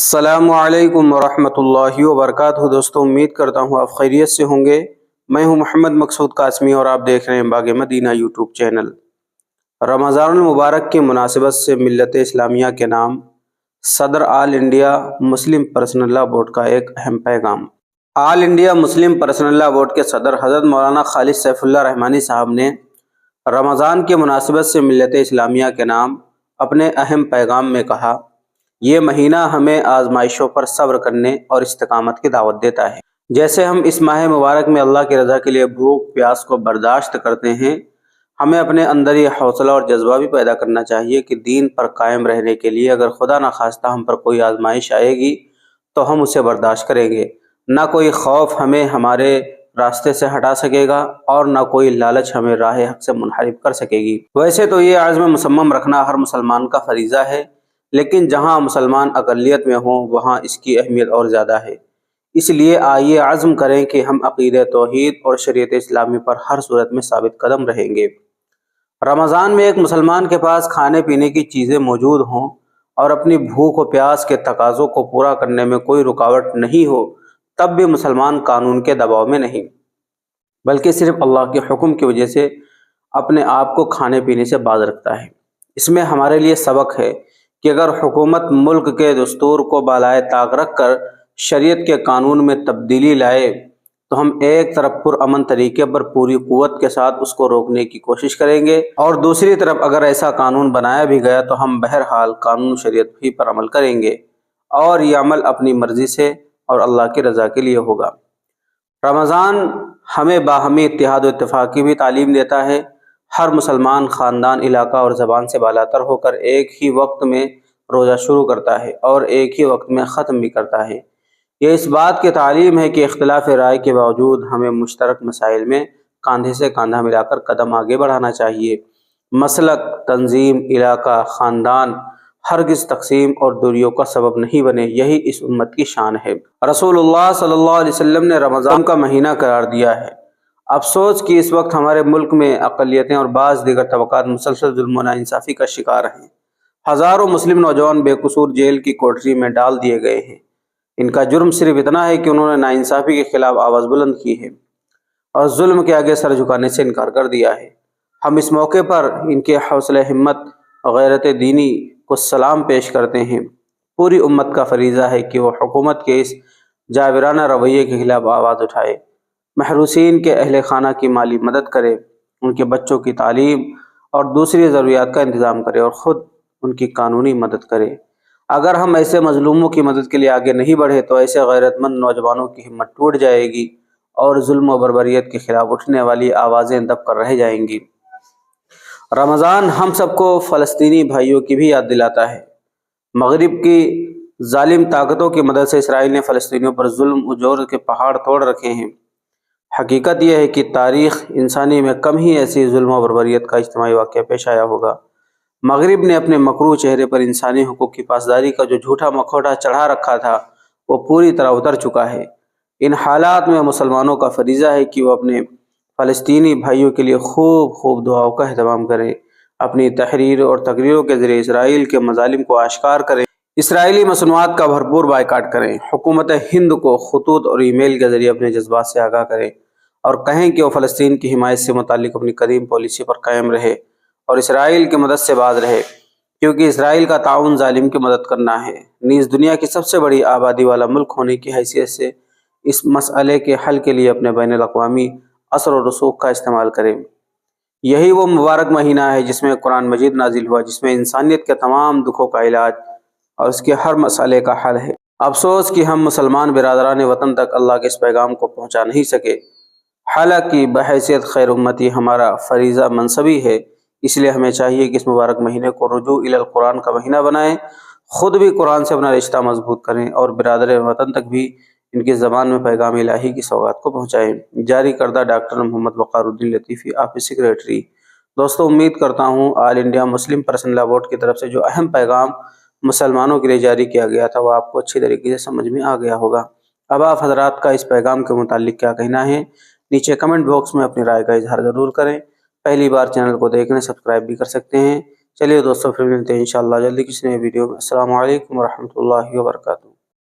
السلام علیکم ورحمۃ اللہ وبرکاتہ۔ دوستوں، امید کرتا ہوں آپ خیریت سے ہوں گے۔ میں ہوں محمد مقصود قاسمی اور آپ دیکھ رہے ہیں باغ مدینہ یوٹیوب چینل۔ رمضان المبارک کی مناسبت سے ملت اسلامیہ کے نام صدر All India Muslim Personal Law Board کا ایک اہم پیغام۔ All India Muslim Personal Law Board کے صدر حضرت مولانا خالد سیف اللہ رحمانی صاحب نے رمضان کی مناسبت سے ملت اسلامیہ کے نام اپنے اہم پیغام میں کہا، یہ مہینہ ہمیں آزمائشوں پر صبر کرنے اور استقامت کی دعوت دیتا ہے۔ جیسے ہم اس ماہ مبارک میں اللہ کی رضا کے لیے بھوک پیاس کو برداشت کرتے ہیں، ہمیں اپنے اندر یہ حوصلہ اور جذبہ بھی پیدا کرنا چاہیے کہ دین پر قائم رہنے کے لیے اگر خدا نخواستہ ہم پر کوئی آزمائش آئے گی تو ہم اسے برداشت کریں گے۔ نہ کوئی خوف ہمیں ہمارے راستے سے ہٹا سکے گا اور نہ کوئی لالچ ہمیں راہ حق سے منحرف کر سکے گی۔ ویسے تو یہ عزم مصمم رکھنا ہر مسلمان کا فریضہ ہے، لیکن جہاں مسلمان اقلیت میں ہوں وہاں اس کی اہمیت اور زیادہ ہے۔ اس لیے آئیے عزم کریں کہ ہم عقیدہ توحید اور شریعت اسلامی پر ہر صورت میں ثابت قدم رہیں گے۔ رمضان میں ایک مسلمان کے پاس کھانے پینے کی چیزیں موجود ہوں اور اپنی بھوک و پیاس کے تقاضوں کو پورا کرنے میں کوئی رکاوٹ نہیں ہو، تب بھی مسلمان قانون کے دباؤ میں نہیں، بلکہ صرف اللہ کے حکم کی وجہ سے اپنے آپ کو کھانے پینے سے باز رکھتا ہے۔ اس میں ہمارے لیے سبق ہے کہ اگر حکومت ملک کے دستور کو بالائے طاق رکھ کر شریعت کے قانون میں تبدیلی لائے تو ہم ایک طرف پرامن طریقے پر پوری قوت کے ساتھ اس کو روکنے کی کوشش کریں گے، اور دوسری طرف اگر ایسا قانون بنایا بھی گیا تو ہم بہرحال قانون شریعت ہی پر عمل کریں گے، اور یہ عمل اپنی مرضی سے اور اللہ کی رضا کے لیے ہوگا۔ رمضان ہمیں باہمی اتحاد و اتفاق کی بھی تعلیم دیتا ہے۔ ہر مسلمان خاندان، علاقہ اور زبان سے بالاتر ہو کر ایک ہی وقت میں روزہ شروع کرتا ہے اور ایک ہی وقت میں ختم بھی کرتا ہے۔ یہ اس بات کی تعلیم ہے کہ اختلاف رائے کے باوجود ہمیں مشترک مسائل میں کاندھے سے کاندھا ملا کر قدم آگے بڑھانا چاہیے۔ مسلک، تنظیم، علاقہ، خاندان ہرگز تقسیم اور دوریوں کا سبب نہیں بنے، یہی اس امت کی شان ہے۔ رسول اللہ صلی اللہ علیہ وسلم نے رمضان کا مہینہ قرار دیا ہے۔ افسوس کہ اس وقت ہمارے ملک میں اقلیتیں اور بعض دیگر طبقات مسلسل ظلم و ناانصافی کا شکار ہیں۔ ہزاروں مسلم نوجوان بے قصور جیل کی کوٹری میں ڈال دیے گئے ہیں۔ ان کا جرم صرف اتنا ہے کہ انہوں نے ناانصافی کے خلاف آواز بلند کی ہے اور ظلم کے آگے سر جھکانے سے انکار کر دیا ہے۔ ہم اس موقع پر ان کے حوصلہ ہمت اور غیرت دینی کو سلام پیش کرتے ہیں۔ پوری امت کا فریضہ ہے کہ وہ حکومت کے اس جابرانہ رویے کے خلاف آواز اٹھائے، محروسین کے اہل خانہ کی مالی مدد کرے، ان کے بچوں کی تعلیم اور دوسری ضروریات کا انتظام کرے اور خود ان کی قانونی مدد کرے۔ اگر ہم ایسے مظلوموں کی مدد کے لیے آگے نہیں بڑھے تو ایسے غیرت مند نوجوانوں کی ہمت ٹوٹ جائے گی اور ظلم و بربریت کے خلاف اٹھنے والی آوازیں دب کر رہ جائیں گی۔ رمضان ہم سب کو فلسطینی بھائیوں کی بھی یاد دلاتا ہے۔ مغرب کی ظالم طاقتوں کی مدد سے اسرائیل نے فلسطینیوں پر ظلم و جور کے پہاڑ توڑ رکھے ہیں۔ حقیقت یہ ہے کہ تاریخ انسانی میں کم ہی ایسی ظلم و بربریت کا اجتماعی واقعہ پیش آیا ہوگا۔ مغرب نے اپنے مکروہ چہرے پر انسانی حقوق کی پاسداری کا جو جھوٹا مکھوٹا چڑھا رکھا تھا وہ پوری طرح اتر چکا ہے۔ ان حالات میں مسلمانوں کا فریضہ ہے کہ وہ اپنے فلسطینی بھائیوں کے لیے خوب دعاؤں کا اہتمام کریں، اپنی تحریر اور تقریروں کے ذریعے اسرائیل کے مظالم کو آشکار کریں، اسرائیلی مصنوعات کا بھرپور بائیکاٹ کریں، حکومت ہند کو خطوط اور ای میل کے ذریعے اپنے جذبات سے آگاہ کریں اور کہیں کہ وہ فلسطین کی حمایت سے متعلق اپنی قدیم پالیسی پر قائم رہے اور اسرائیل کی مدد سے باز رہے، کیونکہ اسرائیل کا تعاون ظالم کی مدد کرنا ہے۔ نیز دنیا کی سب سے بڑی آبادی والا ملک ہونے کی حیثیت سے اس مسئلے کے حل کے لیے اپنے بین الاقوامی اثر و رسوخ کا استعمال کریں۔ یہی وہ مبارک مہینہ ہے جس میں قرآن مجید نازل ہوا، جس میں انسانیت کے تمام دکھوں کا علاج اور اس کے ہر مسئلے کا حل ہے۔ افسوس کہ ہم مسلمان برادران وطن تک اللہ کے اس پیغام کو پہنچا نہیں سکے۔ حالانکہ بحیثیت خیر امتی ہمارا فریضہ منصبی ہے، اس لیے ہمیں چاہیے کہ اس مبارک مہینے کو رجوع الی القرآن کا مہینہ بنائیں، خود بھی قرآن سے اپنا رشتہ مضبوط کریں اور برادر وطن تک بھی ان کی زبان میں پیغام الہی کی سوغات کو پہنچائیں۔ جاری کردہ ڈاکٹر محمد وقار الدین لطیفی، آفس سیکریٹری۔ دوستوں، امید کرتا ہوں All India Muslim Personal Law Board کی طرف سے جو اہم پیغام مسلمانوں کے لیے جاری کیا گیا تھا وہ آپ کو اچھی طریقے سے سمجھ میں آ گیا ہوگا۔ اب آپ حضرات کا اس پیغام کے متعلق کیا کہنا ہے؟ نیچے کمنٹ باکس میں اپنی رائے کا اظہار ضرور کریں۔ پہلی بار چینل کو دیکھنے سبسکرائب بھی کر سکتے ہیں۔ چلیے دوستوں، پھر ملتے ہیں انشاءاللہ جلدی کسی نئے ویڈیو میں۔ السلام علیکم ورحمۃ اللہ وبرکاتہ۔